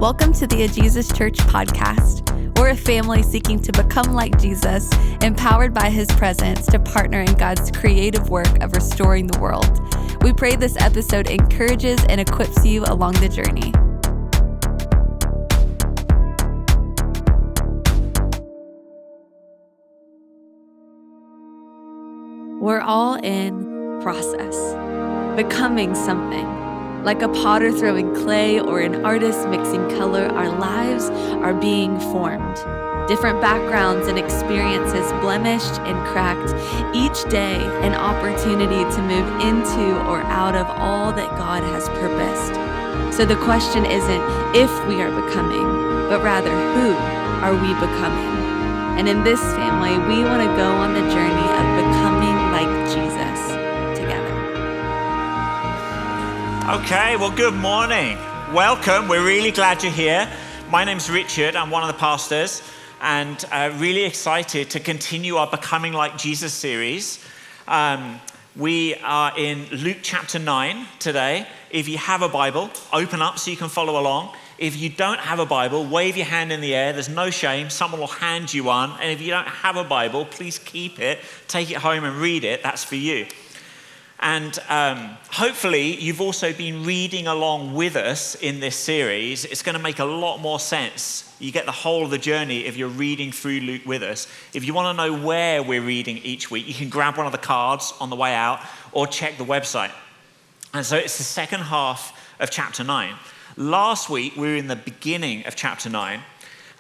Welcome to the A Jesus Church podcast. We're a family seeking to become like Jesus, empowered by his presence to partner in God's creative work of restoring the world. We pray this episode encourages and equips you along the journey. We're all in process, becoming something. Like a potter throwing clay or an artist mixing color, our lives are being formed. Different backgrounds and experiences blemished and cracked. Each day, an opportunity to move into or out of all that God has purposed. So the question isn't if we are becoming, but rather who are we becoming? And in this family, we want to go on the journey of becoming like Jesus together. Okay, well, good morning. Welcome. We're really glad you're here. My name's Richard. I'm one of the pastors, and really excited to continue our Becoming Like Jesus series. We are in Luke chapter 9 today. If you have a Bible, open up so you can follow along. If you don't have a Bible, wave your hand in the air. There's no shame. Someone will hand you one. And if you don't have a Bible, please keep it, take it home and read it. That's for you. And hopefully you've also been reading along with us in this series. It's going to make a lot more sense. You get the whole of the journey if you're reading through Luke with us. If you want to know where we're reading each week, you can grab one of the cards on the way out or check the website. And so it's the second half of chapter 9. Last week, we were in the beginning of chapter 9,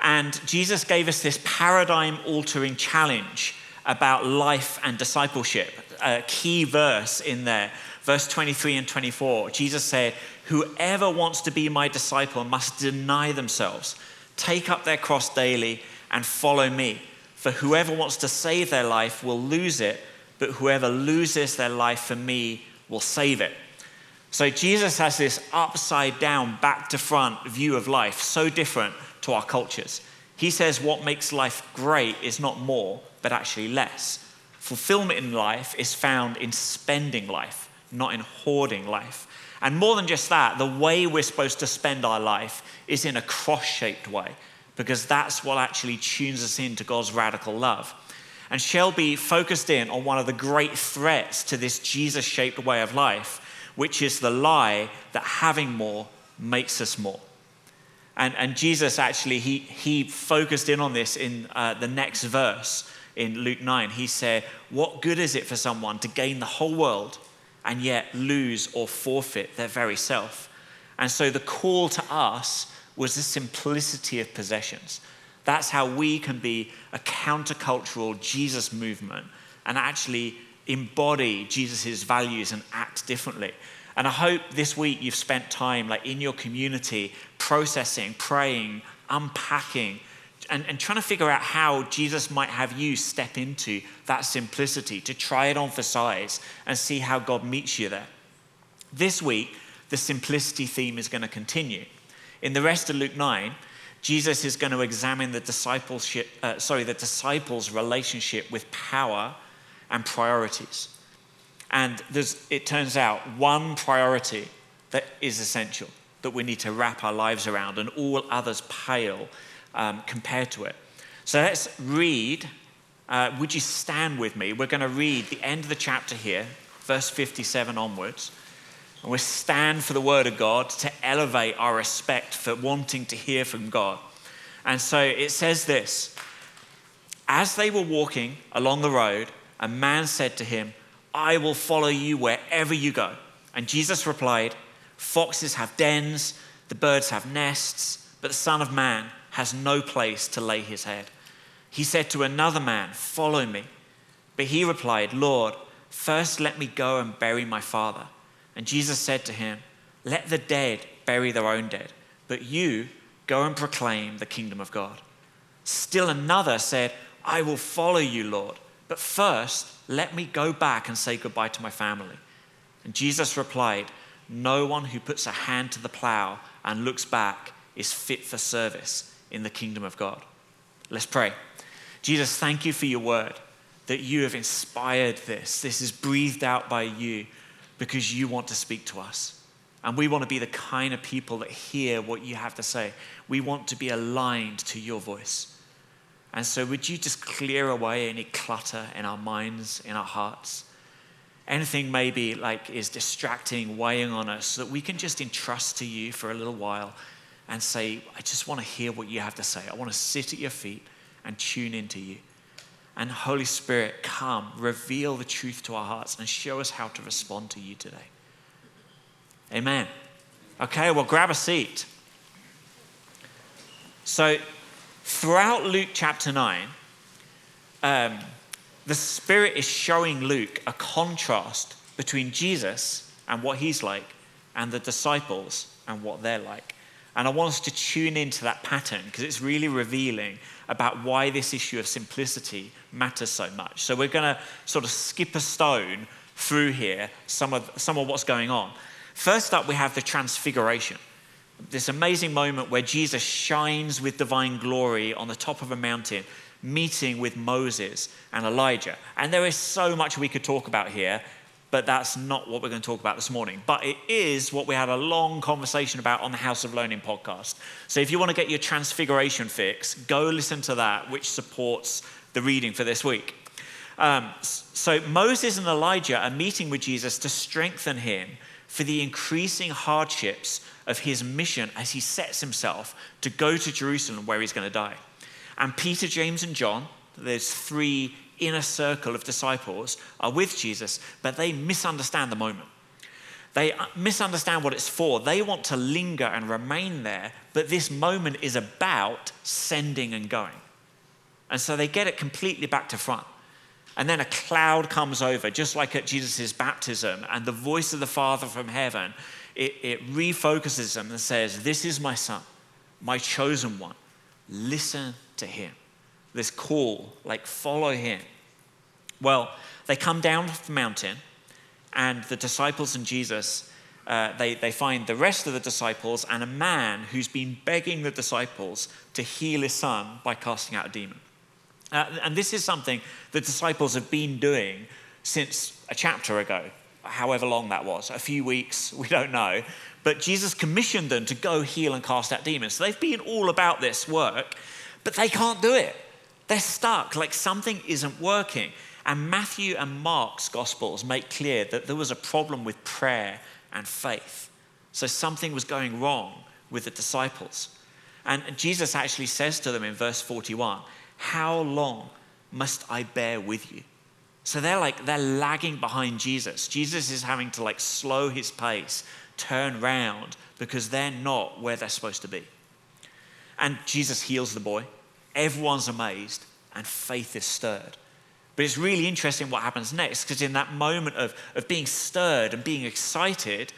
and Jesus gave us this paradigm-altering challenge about life and discipleship. A key verse in there, verse 23 and 24. Jesus said, "Whoever wants to be my disciple must deny themselves, take up their cross daily, and follow me. For whoever wants to save their life will lose it, but whoever loses their life for me will save it." So Jesus has this upside down, back to front view of life, so different to our cultures. He says what makes life great is not more, but actually less. Fulfillment in life is found in spending life, not in hoarding life. And more than just that, the way we're supposed to spend our life is in a cross-shaped way, because that's what actually tunes us into God's radical love. And Shelby focused in on one of the great threats to this Jesus-shaped way of life, which is the lie that having more makes us more. And Jesus actually, he focused in on this in the next verse in Luke 9. He said, "What good is it for someone to gain the whole world and yet lose or forfeit their very self?" And so the call to us was the simplicity of possessions. That's how we can be a countercultural Jesus movement and actually embody Jesus' values and act differently. And I hope this week you've spent time in your community processing, praying, unpacking, and trying to figure out how Jesus might have you step into that simplicity, to try it on for size and see how God meets you there. This week, the simplicity theme is going to continue. In the rest of Luke 9, Jesus is going to examine the disciples' relationship with power and priorities. And it turns out one priority that is essential, that we need to wrap our lives around, and all others pale compared to it. So let's read. Would you stand with me? We're going to read the end of the chapter here, verse 57 onwards. And we'll stand for the word of God to elevate our respect for wanting to hear from God. And so it says this: "As they were walking along the road, a man said to him, 'I will follow you wherever you go.' And Jesus replied, 'Foxes have dens, the birds have nests, but the Son of Man has no place to lay his head.' He said to another man, 'Follow me.' But he replied, 'Lord, first let me go and bury my father.' And Jesus said to him, 'Let the dead bury their own dead, but you go and proclaim the kingdom of God.' Still another said, 'I will follow you, Lord, but first let me go back and say goodbye to my family.' And Jesus replied, 'No one who puts a hand to the plow and looks back is fit for service in the kingdom of God.'" Let's pray. Jesus, thank you for your word, that you have inspired this. This is breathed out by you because you want to speak to us. And we want to be the kind of people that hear what you have to say. We want to be aligned to your voice. And so would you just clear away any clutter in our minds, in our hearts? Anything maybe like is distracting, weighing on us, so that we can just entrust to you for a little while and say, I just want to hear what you have to say. I want to sit at your feet and tune into you. And Holy Spirit, come, reveal the truth to our hearts and show us how to respond to you today. Amen. Okay, well, grab a seat. So, throughout Luke chapter 9, the Spirit is showing Luke a contrast between Jesus and what he's like and the disciples and what they're like. And I want us to tune into that pattern because it's really revealing about why this issue of simplicity matters so much. So we're going to sort of skip a stone through here, some of what's going on. First up, we have the transfiguration. This amazing moment where Jesus shines with divine glory on the top of a mountain, meeting with Moses and Elijah. And there is so much we could talk about here, but that's not what we're going to talk about this morning. But it is what we had a long conversation about on the House of Learning podcast. So if you want to get your transfiguration fix, go listen to that, which supports the reading for this week. So Moses and Elijah are meeting with Jesus to strengthen him for the increasing hardships of his mission as he sets himself to go to Jerusalem where he's going to die. And Peter, James, and John, there's three inner circle of disciples, are with Jesus, but they misunderstand the moment. They misunderstand what it's for. They want to linger and remain there, but this moment is about sending and going. And so they get it completely back to front. And then a cloud comes over, just like at Jesus' baptism, and the voice of the Father from heaven, it refocuses them and says, this is my son, my chosen one. Listen to him. This call, like follow him. Well, they come down off the mountain, and the disciples and Jesus, they find the rest of the disciples and a man who's been begging the disciples to heal his son by casting out a demon. And this is something the disciples have been doing since a chapter ago, however long that was, a few weeks, we don't know. But Jesus commissioned them to go heal and cast out demons. So they've been all about this work, but they can't do it. They're stuck, like something isn't working. And Matthew and Mark's Gospels make clear that there was a problem with prayer and faith. So something was going wrong with the disciples. And Jesus actually says to them in verse 41, how long must I bear with you? So they're lagging behind Jesus. Jesus is having to slow his pace, turn round, because they're not where they're supposed to be. And Jesus heals the boy. Everyone's amazed and faith is stirred. But it's really interesting what happens next, because in that moment of being stirred and being excited,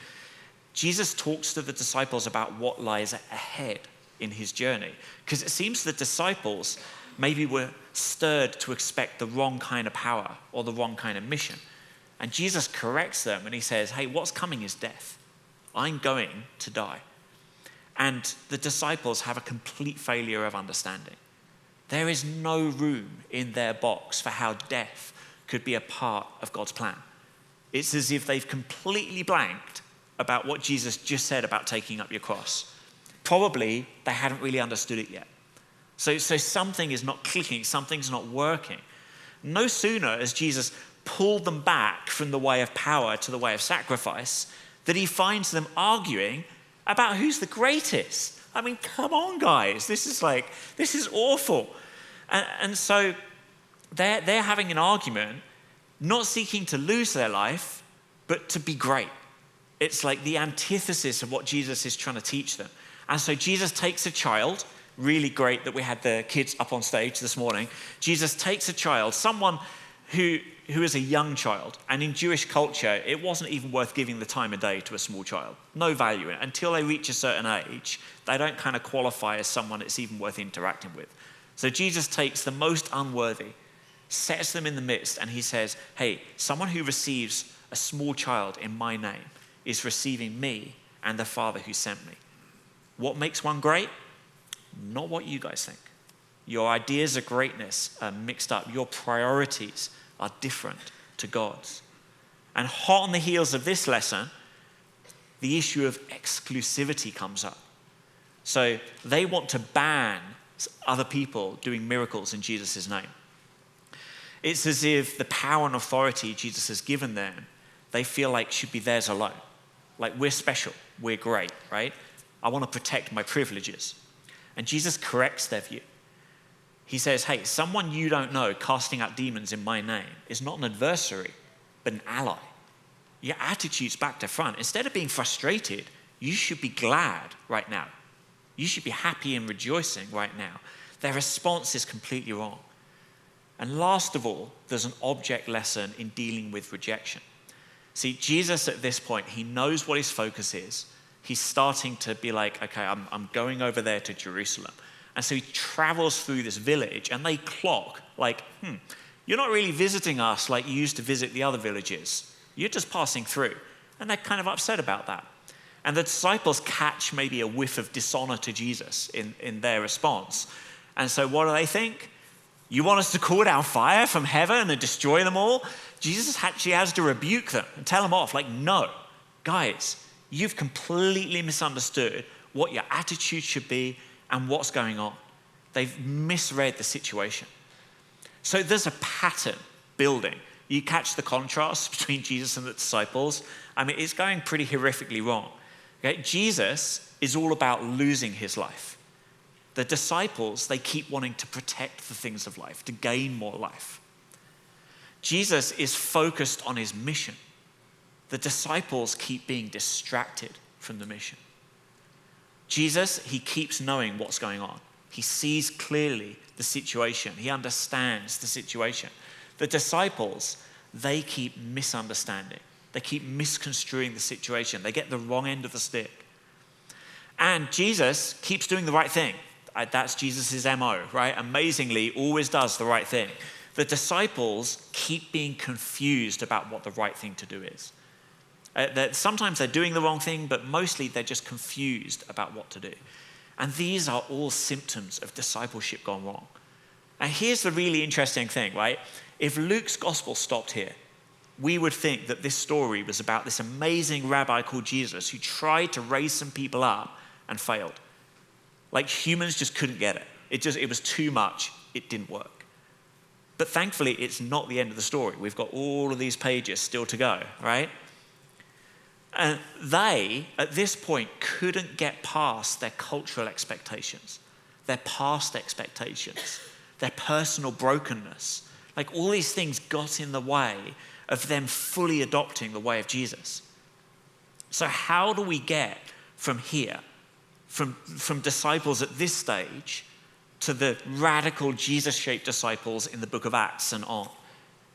Jesus talks to the disciples about what lies ahead in his journey. Because it seems the disciples maybe were stirred to expect the wrong kind of power or the wrong kind of mission. And Jesus corrects them and he says, hey, what's coming is death. I'm going to die. And the disciples have a complete failure of understanding. There is no room in their box for how death could be a part of God's plan. It's as if they've completely blanked about what Jesus just said about taking up your cross. Probably they hadn't really understood it yet. So something is not clicking, something's not working. No sooner has Jesus pulled them back from the way of power to the way of sacrifice that he finds them arguing about who's the greatest. I mean, come on, guys. This is awful. And so they're having an argument, not seeking to lose their life, but to be great. It's like the antithesis of what Jesus is trying to teach them. And so Jesus takes a child, really great that we had the kids up on stage this morning. Jesus takes a child, someone who is a young child. And in Jewish culture, it wasn't even worth giving the time of day to a small child. No value in it. Until they reach a certain age, they don't kind of qualify as someone it's even worth interacting with. So Jesus takes the most unworthy, sets them in the midst, and he says, hey, someone who receives a small child in my name is receiving me and the Father who sent me. What makes one great? Not what you guys think. Your ideas of greatness are mixed up. Your priorities are different to God's. And hot on the heels of this lesson, the issue of exclusivity comes up. So they want to ban other people doing miracles in Jesus' name. It's as if the power and authority Jesus has given them, they feel like should be theirs alone. Like, we're special, we're great, right? I want to protect my privileges. And Jesus corrects their view. He says, hey, someone you don't know casting out demons in my name is not an adversary, but an ally. Your attitude's back to front. Instead of being frustrated, you should be glad right now. You should be happy and rejoicing right now. Their response is completely wrong. And last of all, there's an object lesson in dealing with rejection. See, Jesus at this point, he knows what his focus is. He's starting to be like, okay, I'm going over there to Jerusalem. And so he travels through this village and they clock like, you're not really visiting us like you used to visit the other villages. You're just passing through. And they're kind of upset about that. And the disciples catch maybe a whiff of dishonor to Jesus in their response. And so what do they think? You want us to call down fire from heaven and destroy them all? Jesus actually has to rebuke them and tell them off. Like, no, guys, you've completely misunderstood what your attitude should be and what's going on. They've misread the situation. So there's a pattern building. You catch the contrast between Jesus and the disciples. I mean, it's going pretty horrifically wrong. Okay? Jesus is all about losing his life. The disciples, they keep wanting to protect the things of life, to gain more life. Jesus is focused on his mission. The disciples keep being distracted from the mission. Jesus, he keeps knowing what's going on. He sees clearly the situation. He understands the situation. The disciples, they keep misunderstanding. They keep misconstruing the situation. They get the wrong end of the stick. And Jesus keeps doing the right thing. That's Jesus' MO, right? Amazingly, always does the right thing. The disciples keep being confused about what the right thing to do is. Sometimes they're doing the wrong thing, but mostly they're just confused about what to do. And these are all symptoms of discipleship gone wrong. And here's the really interesting thing, right? If Luke's gospel stopped here, we would think that this story was about this amazing rabbi called Jesus who tried to raise some people up and failed. Like, humans just couldn't get it. It was too much. It didn't work. But thankfully, it's not the end of the story. We've got all of these pages still to go, right? And they, at this point, couldn't get past their cultural expectations, their past expectations, their personal brokenness. Like, all these things got in the way of them fully adopting the way of Jesus. So how do we get from here, from disciples at this stage, to the radical Jesus-shaped disciples in the book of Acts and on?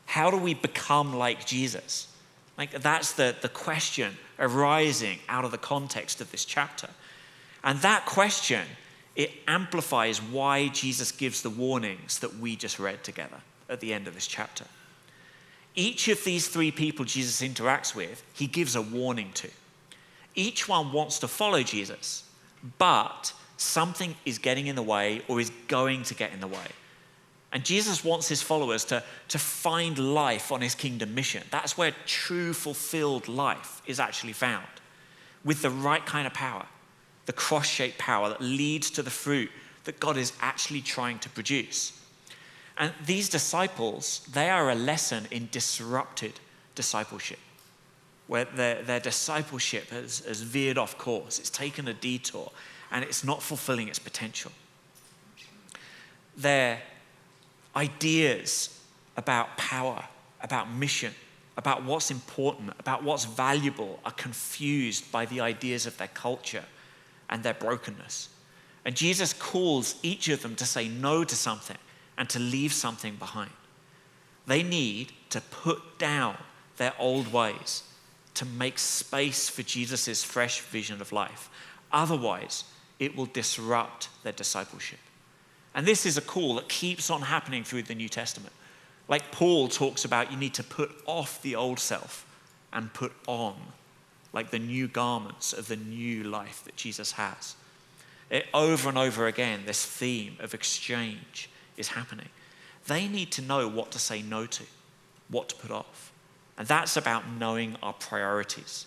How do we become like Jesus? Like, that's the question arising out of the context of this chapter. And that question, it amplifies why Jesus gives the warnings that we just read together at the end of this chapter. Each of these three people Jesus interacts with, he gives a warning to. Each one wants to follow Jesus, but something is getting in the way or is going to get in the way. And Jesus wants his followers to find life on his kingdom mission. That's where true fulfilled life is actually found, with the right kind of power, the cross-shaped power that leads to the fruit that God is actually trying to produce. And these disciples, they are a lesson in disrupted discipleship, where their discipleship has veered off course. It's taken a detour, and it's not fulfilling its potential. Their ideas about power, about mission, about what's important, about what's valuable are confused by the ideas of their culture and their brokenness. And Jesus calls each of them to say no to something and to leave something behind. They need to put down their old ways to make space for Jesus' fresh vision of life. Otherwise, it will disrupt their discipleship. And this is a call that keeps on happening through the New Testament. Like Paul talks about, you need to put off the old self and put on like the new garments of the new life that Jesus has. Over and over again, this theme of exchange is happening. They need to know what to say no to, what to put off. And that's about knowing our priorities.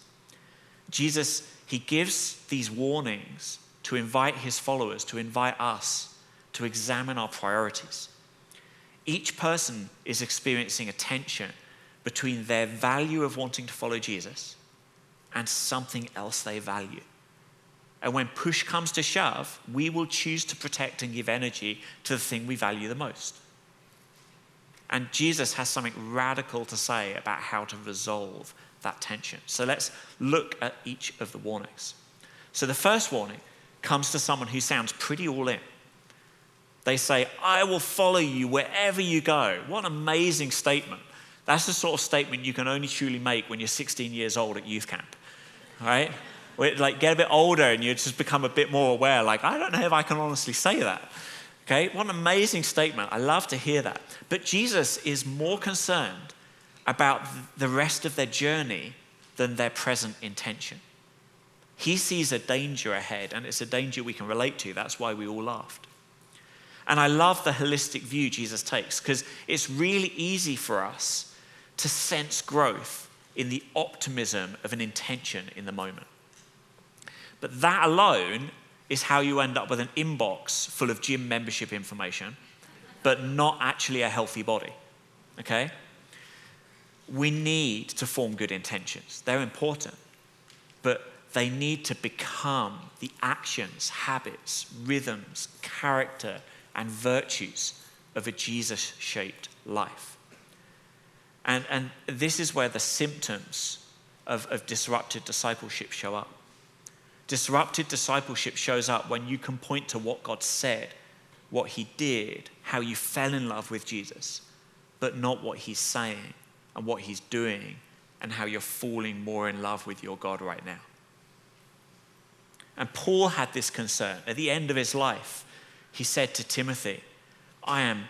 Jesus, he gives these warnings to invite his followers, to invite us to examine our priorities. Each person is experiencing a tension between their value of wanting to follow Jesus and something else they value. And when push comes to shove, we will choose to protect and give energy to the thing we value the most. And Jesus has something radical to say about how to resolve that tension. So let's look at each of the warnings. So the first warning comes to someone who sounds pretty all in. They say, I will follow you wherever you go. What an amazing statement. That's the sort of statement you can only truly make when you're 16 years old at youth camp, right? Like get a bit older and you just become a bit more aware, like, I don't know if I can honestly say that. Okay, what an amazing statement. I love to hear that. But Jesus is more concerned about the rest of their journey than their present intention. He sees a danger ahead, and it's a danger we can relate to. That's why we all laughed. And I love the holistic view Jesus takes, because it's really easy for us to sense growth in the optimism of an intention in the moment. But that alone is how you end up with an inbox full of gym membership information, but not actually a healthy body, okay? We need to form good intentions. They're important, but they need to become the actions, habits, rhythms, character, and virtues of a Jesus-shaped life. And this is where the symptoms of disrupted discipleship show up. Disrupted discipleship shows up when you can point to what God said, what he did, how you fell in love with Jesus, but not what he's saying and what he's doing and how you're falling more in love with your God right now. And Paul had this concern. At the end of his life, he said to Timothy, I am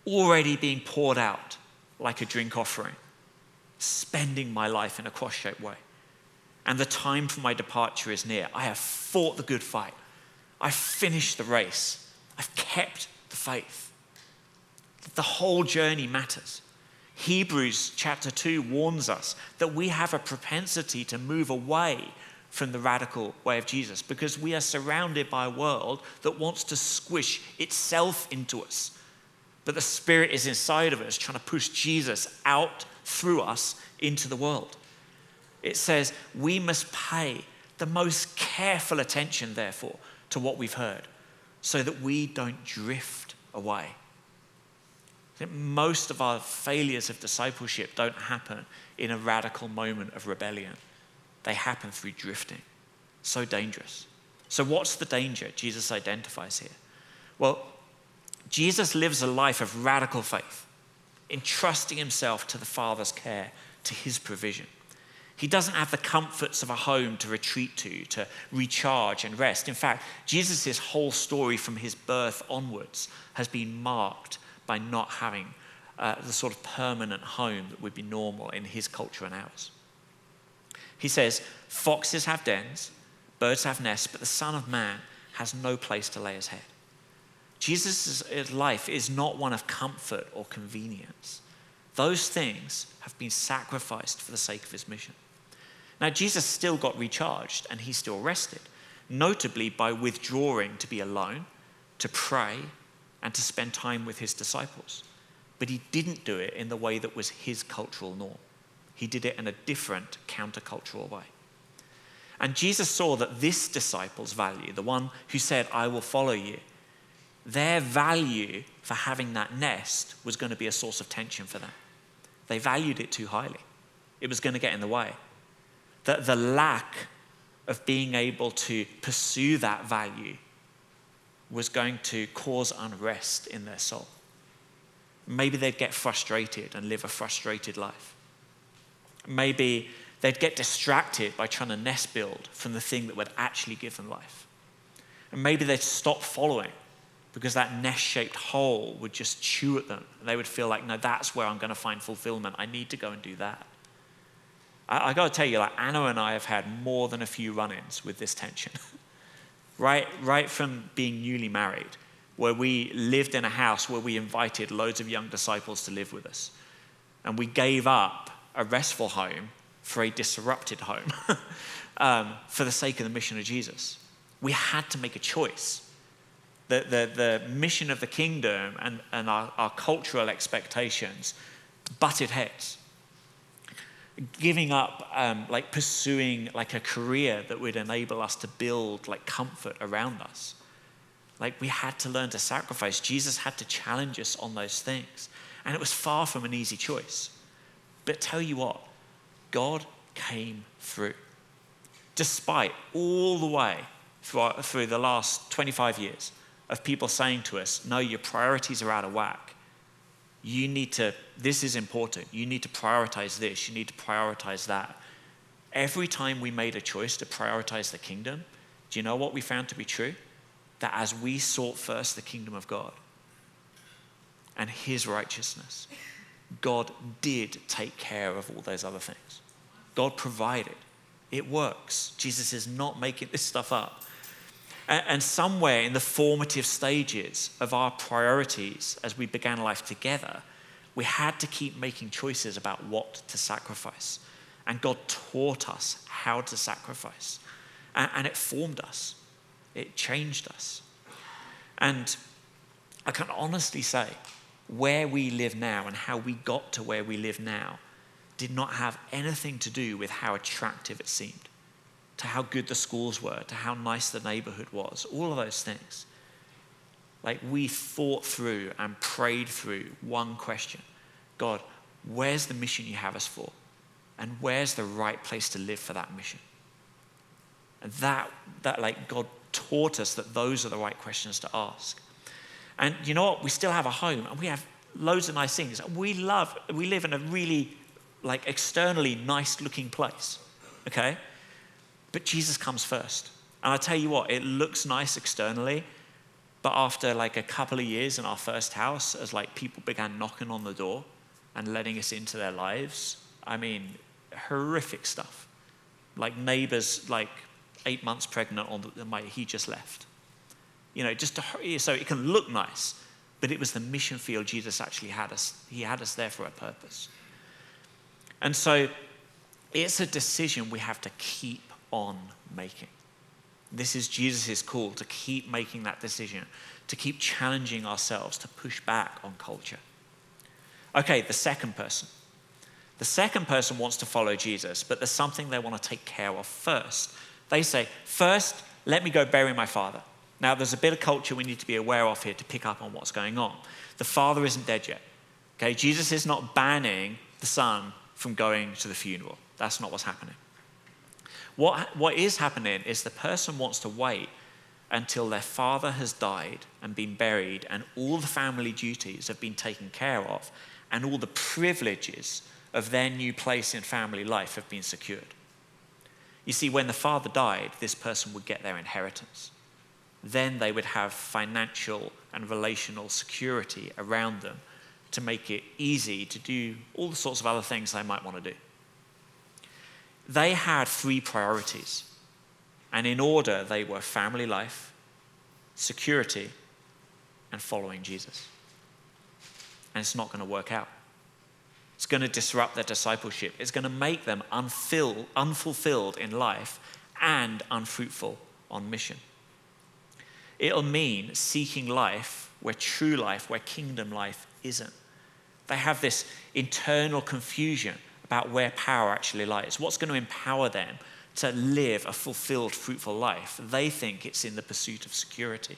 already being poured out like a drink offering, spending my life in a cross-shaped way. And the time for my departure is near. I have fought the good fight. I've finished the race. I've kept the faith. The whole journey matters. Hebrews chapter 2 warns us that we have a propensity to move away from the radical way of Jesus because we are surrounded by a world that wants to squish itself into us. But the Spirit is inside of us trying to push Jesus out through us into the world. It says we must pay the most careful attention, therefore, to what we've heard so that we don't drift away. I think most of our failures of discipleship don't happen in a radical moment of rebellion. They happen through drifting. So dangerous. So what's the danger Jesus identifies here? Well, Jesus lives a life of radical faith, entrusting himself to the Father's care, to his provision. He doesn't have the comforts of a home to retreat to recharge and rest. In fact, Jesus' whole story from his birth onwards has been marked by not having the sort of permanent home that would be normal in his culture and ours. He says, foxes have dens, birds have nests, but the Son of Man has no place to lay his head. Jesus' life is not one of comfort or convenience. Those things have been sacrificed for the sake of his mission. Now, Jesus still got recharged and he still rested, notably by withdrawing to be alone, to pray, and to spend time with his disciples. But he didn't do it in the way that was his cultural norm. He did it in a different countercultural way. And Jesus saw that this disciple's value, the one who said, I will follow you, their value for having that nest was going to be a source of tension for them. They valued it too highly. It was going to get in the way. The lack of being able to pursue that value was going to cause unrest in their soul. Maybe they'd get frustrated and live a frustrated life. Maybe they'd get distracted by trying to nest build from the thing that would actually give them life. And maybe they'd stop following because that nest-shaped hole would just chew at them. And they would feel like, no, that's where I'm going to find fulfillment. I need to go and do that. I got to tell you, like Anna and I have had more than a few run-ins with this tension. right from being newly married, where we lived in a house where we invited loads of young disciples to live with us. And we gave up a restful home for a disrupted home, for the sake of the mission of Jesus. We had to make a choice. The mission of the kingdom and our cultural expectations butted heads. Giving up, pursuing a career that would enable us to build comfort around us. We had to learn to sacrifice. Jesus had to challenge us on those things. And it was far from an easy choice. But tell you what, God came through. Despite all the way through the last 25 years of people saying to us, no, your priorities are out of whack. This is important. You need to prioritize this. You need to prioritize that. Every time we made a choice to prioritize the kingdom, do you know what we found to be true? That as we sought first the kingdom of God and his righteousness, God did take care of all those other things. God provided. It works. Jesus is not making this stuff up. And somewhere in the formative stages of our priorities as we began life together, we had to keep making choices about what to sacrifice. And God taught us how to sacrifice. And it formed us. It changed us. And I can honestly say, where we live now and how we got to where we live now did not have anything to do with how attractive it seemed, to how good the schools were, to how nice the neighborhood was, all of those things. We thought through and prayed through one question. God, where's the mission you have us for? And where's the right place to live for that mission? And that God taught us that those are the right questions to ask. And you know what? We still have a home and we have loads of nice things. We live in a really externally nice looking place, okay? But Jesus comes first. And I tell you what, it looks nice externally, but after a couple of years in our first house, as people began knocking on the door and letting us into their lives, horrific stuff. Neighbors 8 months pregnant he just left. So it can look nice, but it was the mission field Jesus actually had us. He had us there for a purpose. And so it's a decision we have to keep on making. This is Jesus' call, to keep making that decision, to keep challenging ourselves, to push back on culture. Okay, the second person. The second person wants to follow Jesus, but there's something they want to take care of first. They say, first, let me go bury my father. Now, there's a bit of culture we need to be aware of here to pick up on what's going on. The father isn't dead yet. Okay, Jesus is not banning the son from going to the funeral. That's not what's happening. What is happening is the person wants to wait until their father has died and been buried and all the family duties have been taken care of and all the privileges of their new place in family life have been secured. You see, when the father died, this person would get their inheritance. Then they would have financial and relational security around them to make it easy to do all the sorts of other things they might want to do. They had 3 priorities, and in order they were family life, security, and following Jesus. And it's not going to work out. It's going to disrupt their discipleship. It's going to make them unfulfilled in life and unfruitful on mission. It'll mean seeking life where true life, where kingdom life isn't. They have this internal confusion about where power actually lies. What's going to empower them to live a fulfilled, fruitful life? They think it's in the pursuit of security,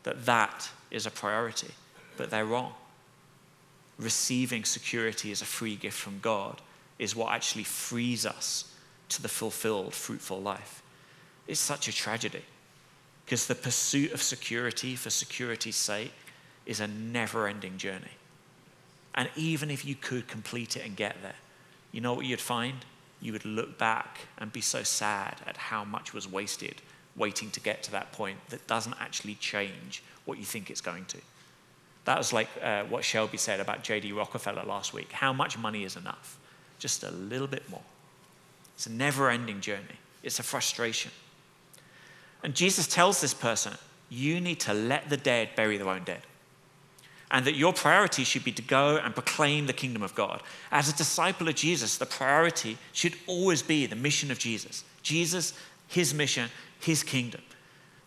that is a priority, but they're wrong. Receiving security as a free gift from God is what actually frees us to the fulfilled, fruitful life. It's such a tragedy because the pursuit of security for security's sake is a never-ending journey. And even if you could complete it and get there, you know what you'd find? You would look back and be so sad at how much was wasted waiting to get to that point that doesn't actually change what you think it's going to. That was what Shelby said about J.D. Rockefeller last week. How much money is enough? Just a little bit more. It's a never-ending journey. It's a frustration. And Jesus tells this person, you need to let the dead bury their own dead. and that your priority should be to go and proclaim the kingdom of God. As a disciple of Jesus, the priority should always be the mission of Jesus. Jesus, his mission, his kingdom.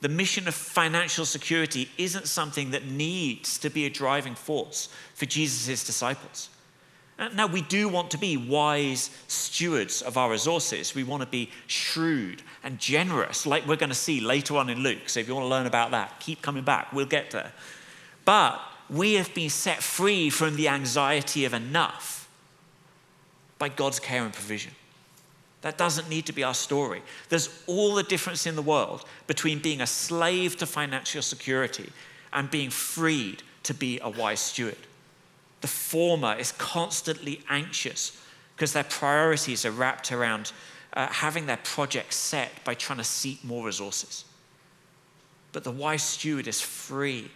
The mission of financial security isn't something that needs to be a driving force for Jesus' disciples. Now, we do want to be wise stewards of our resources. We want to be shrewd and generous, like we're going to see later on in Luke. So if you want to learn about that, keep coming back. We'll get there. But we have been set free from the anxiety of enough by God's care and provision. That doesn't need to be our story. There's all the difference in the world between being a slave to financial security and being freed to be a wise steward. The former is constantly anxious because their priorities are wrapped around having their projects set by trying to seek more resources. But the wise steward is free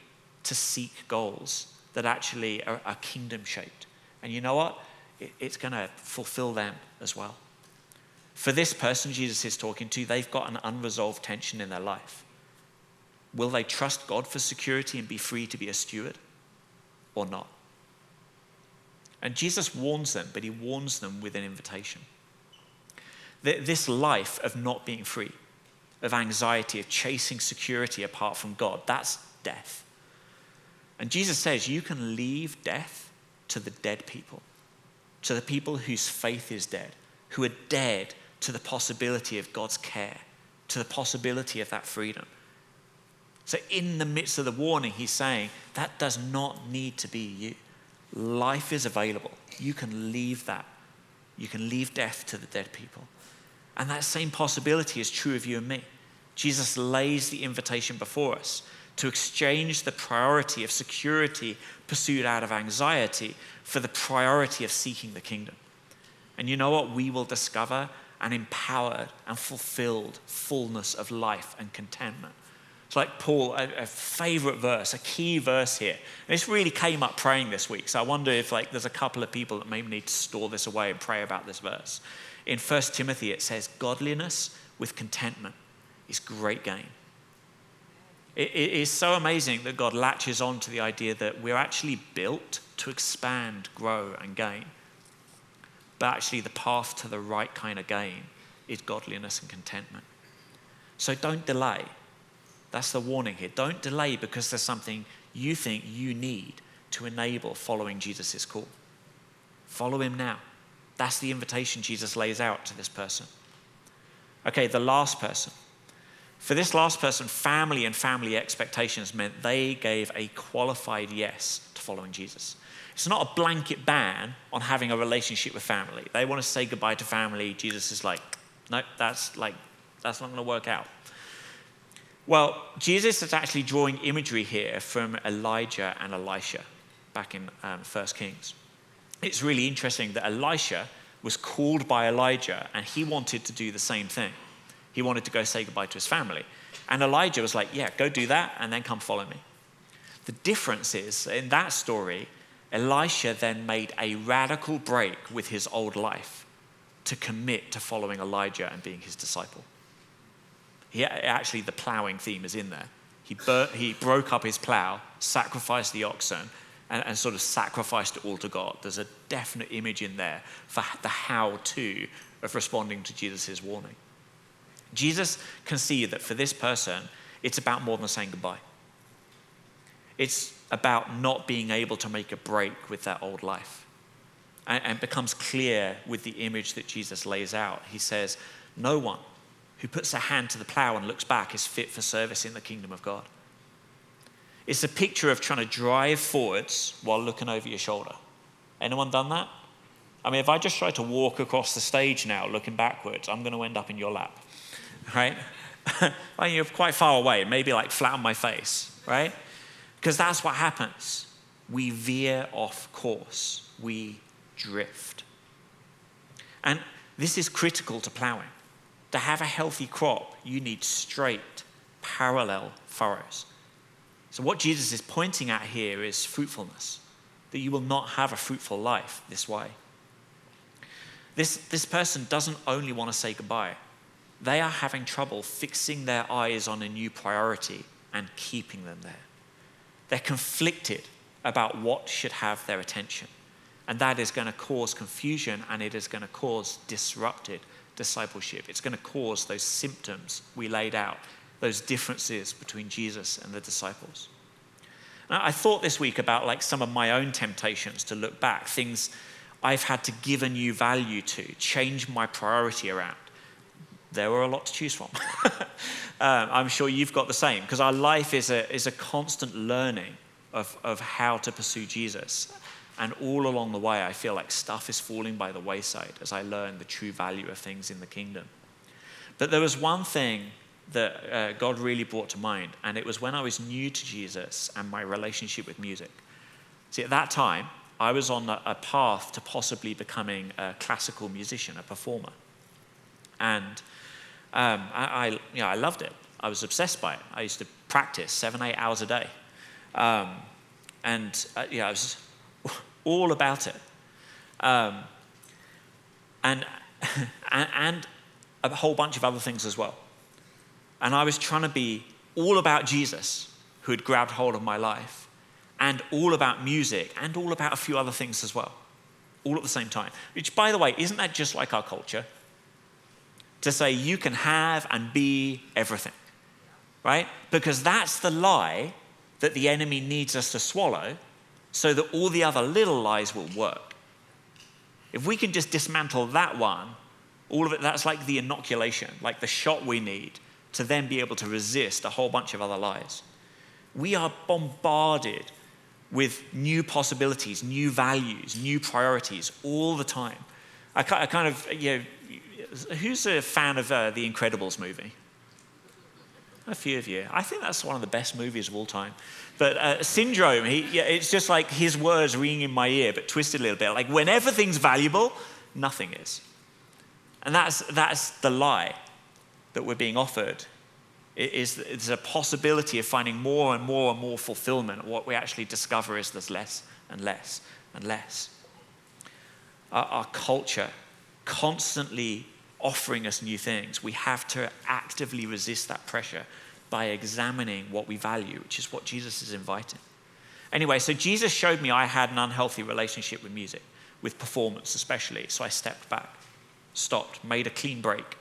to seek goals that actually are kingdom-shaped. And you know what? It's going to fulfill them as well. For this person Jesus is talking to, they've got an unresolved tension in their life. Will they trust God for security and be free to be a steward or not? And Jesus warns them, but he warns them with an invitation. This life of not being free, of anxiety, of chasing security apart from God, that's death. And Jesus says you can leave death to the dead people, to the people whose faith is dead, who are dead to the possibility of God's care, to the possibility of that freedom. So in the midst of the warning, he's saying that does not need to be you. Life is available. You can leave that. You can leave death to the dead people. And that same possibility is true of you and me. Jesus lays the invitation before us to exchange the priority of security pursued out of anxiety for the priority of seeking the kingdom. And you know what? We will discover an empowered and fulfilled fullness of life and contentment. It's like Paul, a favorite verse, a key verse here. And this really came up praying this week. So I wonder if there's a couple of people that maybe need to store this away and pray about this verse. In 1 Timothy, it says, godliness with contentment is great gain. It is so amazing that God latches on to the idea that we're actually built to expand, grow, and gain. But actually the path to the right kind of gain is godliness and contentment. So don't delay. That's the warning here. Don't delay because there's something you think you need to enable following Jesus' call. Follow him now. That's the invitation Jesus lays out to this person. Okay, the last person. For this last person, family and family expectations meant they gave a qualified yes to following Jesus. It's not a blanket ban on having a relationship with family. They want to say goodbye to family. Jesus is like, no, that's not going to work out. Well, Jesus is actually drawing imagery here from Elijah and Elisha back in 1 Kings. It's really interesting that Elisha was called by Elijah and he wanted to do the same thing. He wanted to go say goodbye to his family. And Elijah was like, yeah, go do that and then come follow me. The difference is, in that story, Elisha then made a radical break with his old life to commit to following Elijah and being his disciple. Actually, the plowing theme is in there. He broke up his plow, sacrificed the oxen, and sort of sacrificed it all to God. There's a definite image in there for the how-to of responding to Jesus' warning. Jesus can see that for this person, it's about more than saying goodbye. It's about not being able to make a break with that old life. And becomes clear with the image that Jesus lays out. He says, no one who puts a hand to the plow and looks back is fit for service in the kingdom of God. It's a picture of trying to drive forwards while looking over your shoulder. Anyone done that? I mean, if I just try to walk across the stage now looking backwards, I'm going to end up in your lap, right? Well, you're quite far away, maybe like flat on my face, right? Because that's what happens. We veer off course. We drift. And this is critical to plowing. To have a healthy crop, you need straight, parallel furrows. So what Jesus is pointing at here is fruitfulness, that you will not have a fruitful life this way. This person doesn't only want to say goodbye. They are having trouble fixing their eyes on a new priority and keeping them there. They're conflicted about what should have their attention. And that is going to cause confusion, and it is going to cause disrupted discipleship. It's going to cause those symptoms we laid out, those differences between Jesus and the disciples. Now, I thought this week about like some of my own temptations to look back, things I've had to give a new value to, change my priority around. There were a lot to choose from. I'm sure you've got the same, because our life is a constant learning of how to pursue Jesus. And all along the way, I feel like stuff is falling by the wayside as I learn the true value of things in the kingdom. But there was one thing that God really brought to mind, and it was when I was new to Jesus and my relationship with music. See, at that time, I was on a path to possibly becoming a classical musician, a performer. And I loved it. I was obsessed by it. I used to practice 7-8 hours a day. I was all about it. And a whole bunch of other things as well. And I was trying to be all about Jesus, who had grabbed hold of my life, and all about music, and all about a few other things as well, all at the same time. Which, by the way, isn't that just like our culture? To say you can have and be everything, right? Because that's the lie that the enemy needs us to swallow so that all the other little lies will work. If we can just dismantle that one, all of it, that's like the inoculation, like the shot we need to then be able to resist a whole bunch of other lies. We are bombarded with new possibilities, new values, new priorities all the time. I kind of, who's a fan of the Incredibles movie? A few of you. I think that's one of the best movies of all time. But Syndrome, it's just like his words ringing in my ear, but twisted a little bit. Like, when everything's valuable, nothing is. And that's the lie that we're being offered. It's a possibility of finding more and more and more fulfillment. What we actually discover is there's less and less and less. Our culture constantly offering us new things. We have to actively resist that pressure by examining what we value, which is what Jesus is inviting. Anyway, so Jesus showed me I had an unhealthy relationship with music, with performance especially. So I stepped back, stopped, made a clean break.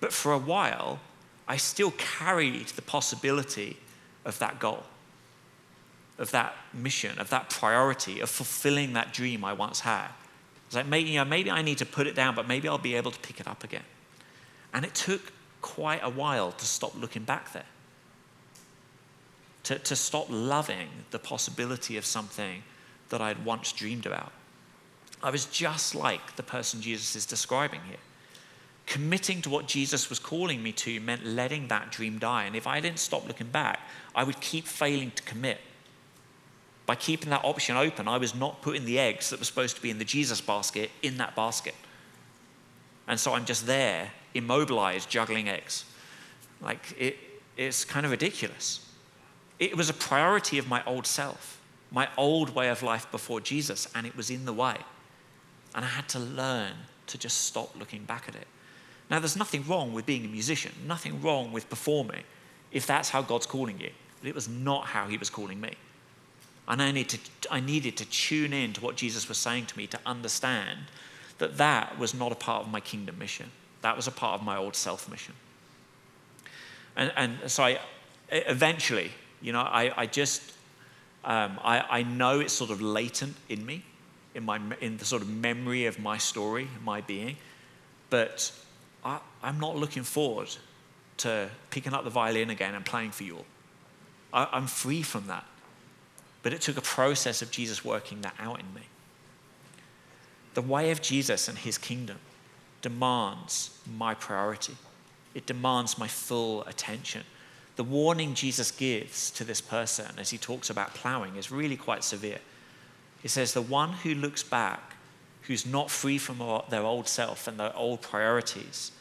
But for a while, I still carried the possibility of that goal, of that mission, of that priority, of fulfilling that dream I once had. It's like, maybe I need to put it down, but maybe I'll be able to pick it up again. And it took quite a while to stop looking back there, to stop loving the possibility of something that I'd once dreamed about. I was just like the person Jesus is describing here. Committing to what Jesus was calling me to meant letting that dream die. And if I didn't stop looking back, I would keep failing to commit. By keeping that option open, I was not putting the eggs that were supposed to be in the Jesus basket in that basket. And so I'm just there, immobilized, juggling eggs. Like, it's kind of ridiculous. It was a priority of my old self, my old way of life before Jesus, and it was in the way. And I had to learn to just stop looking back at it. Now, there's nothing wrong with being a musician, nothing wrong with performing, if that's how God's calling you. But it was not how he was calling me. And I needed to tune in to what Jesus was saying to me to understand that that was not a part of my kingdom mission. That was a part of my old self mission. And so I eventually, I know it's sort of latent in me, in the sort of memory of my story, my being, but I'm not looking forward to picking up the violin again and playing for you all. I'm free from that. But it took a process of Jesus working that out in me. The way of Jesus and his kingdom demands my priority. It demands my full attention. The warning Jesus gives to this person as he talks about plowing is really quite severe. He says, the one who looks back, who's not free from their old self and their old priorities,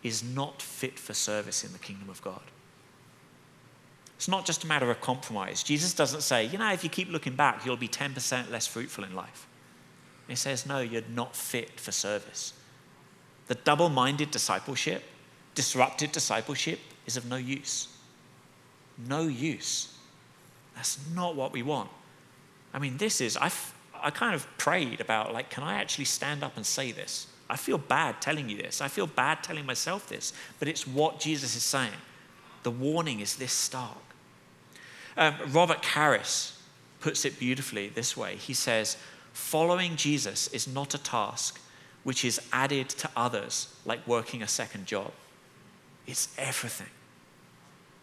is not fit for service in the kingdom of God. It's not just a matter of compromise. Jesus doesn't say, if you keep looking back, you'll be 10% less fruitful in life. He says, no, you're not fit for service. The double-minded discipleship, disrupted discipleship, is of no use. No use. That's not what we want. I mean, I kind of prayed about, like, can I actually stand up and say this? I feel bad telling you this. I feel bad telling myself this, but it's what Jesus is saying. The warning is this stark. Robert Karris puts it beautifully this way. He says, following Jesus is not a task which is added to others like working a second job. It's everything.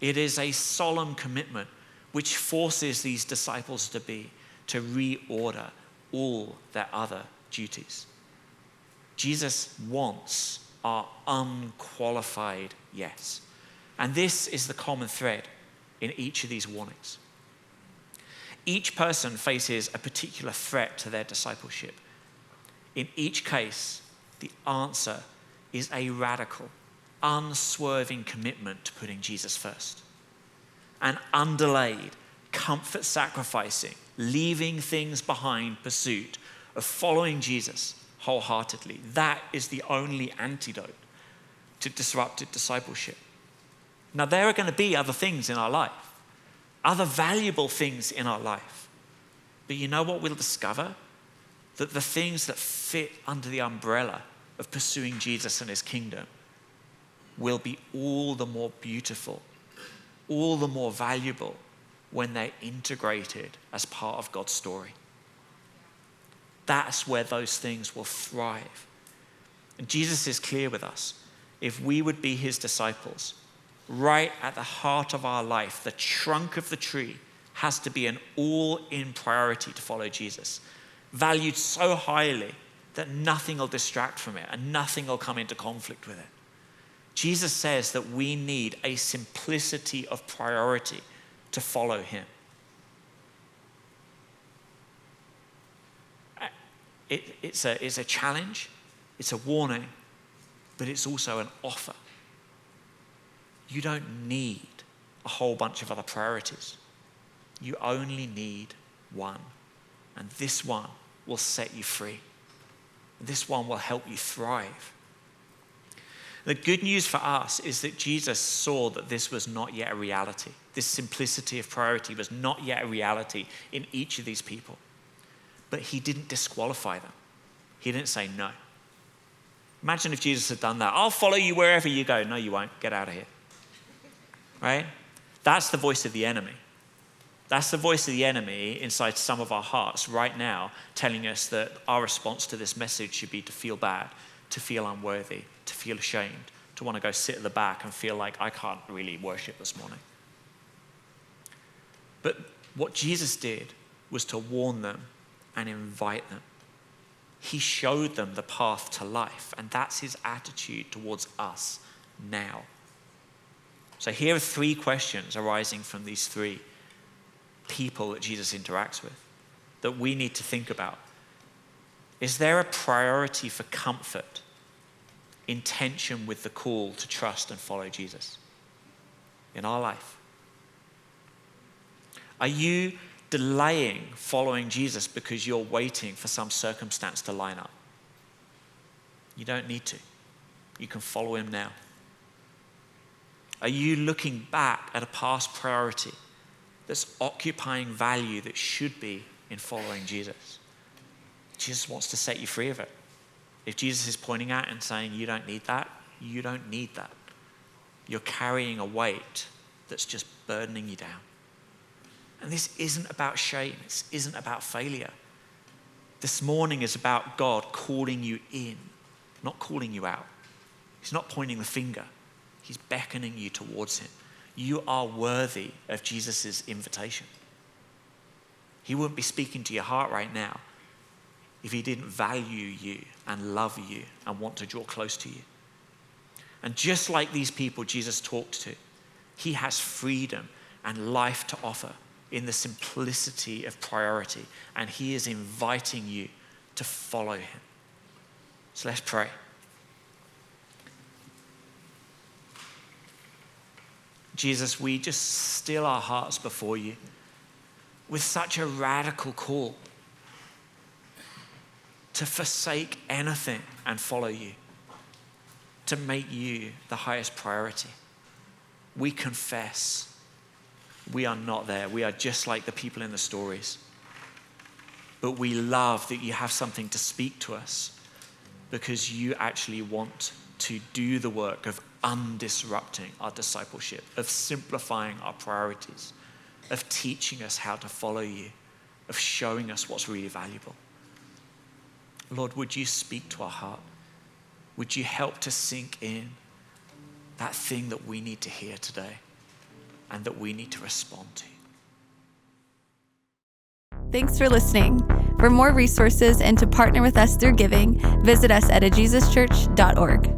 It is a solemn commitment which forces these disciples to reorder all their other duties. Jesus wants our unqualified yes. And this is the common thread in each of these warnings. Each person faces a particular threat to their discipleship. In each case, the answer is a radical, unswerving commitment to putting Jesus first. An undelayed, comfort sacrificing, leaving things behind pursuit of following Jesus wholeheartedly. That is the only antidote to disrupted discipleship. Now, there are going to be other things in our life, other valuable things in our life. But you know what we'll discover? That the things that fit under the umbrella of pursuing Jesus and his kingdom will be all the more beautiful, all the more valuable when they're integrated as part of God's story. That's where those things will thrive. And Jesus is clear with us. If we would be his disciples, right at the heart of our life, the trunk of the tree has to be an all-in priority to follow Jesus, valued so highly that nothing will distract from it and nothing will come into conflict with it. Jesus says that we need a simplicity of priority to follow him. It's a challenge, it's a warning, but it's also an offer. You don't need a whole bunch of other priorities. You only need one. And this one will set you free. This one will help you thrive. The good news for us is that Jesus saw that this was not yet a reality. This simplicity of priority was not yet a reality in each of these people. But he didn't disqualify them. He didn't say no. Imagine if Jesus had done that. I'll follow you wherever you go. No, you won't. Get out of here. Right? That's the voice of the enemy. That's the voice of the enemy inside some of our hearts right now, telling us that our response to this message should be to feel bad, to feel unworthy, to feel ashamed, to want to go sit at the back and feel like I can't really worship this morning. But what Jesus did was to warn them and invite them. He showed them the path to life, and that's his attitude towards us now. So here are 3 questions arising from these 3 people that Jesus interacts with that we need to think about. Is there a priority for comfort in tension with the call to trust and follow Jesus in our life? Are you delaying following Jesus because you're waiting for some circumstance to line up? You don't need to. You can follow him now. Are you looking back at a past priority that's occupying value that should be in following Jesus? Jesus wants to set you free of it. If Jesus is pointing at and saying, you don't need that, you don't need that. You're carrying a weight that's just burdening you down. And this isn't about shame. This isn't about failure. This morning is about God calling you in, not calling you out. He's not pointing the finger. He's beckoning you towards him. You are worthy of Jesus' invitation. He wouldn't be speaking to your heart right now if he didn't value you and love you and want to draw close to you. And just like these people Jesus talked to, he has freedom and life to offer in the simplicity of priority, and he is inviting you to follow him. So let's pray. Jesus, we just still our hearts before you with such a radical call to forsake anything and follow you, to make you the highest priority. We confess we are not there. We are just like the people in the stories. but we love that you have something to speak to us because you actually want to do the work of undisrupting our discipleship, of simplifying our priorities, of teaching us how to follow you, of showing us what's really valuable. Lord, would you speak to our heart? Would you help to sink in that thing that we need to hear today and that we need to respond to? Thanks for listening. For more resources and to partner with us through giving, visit us at ajesuschurch.org.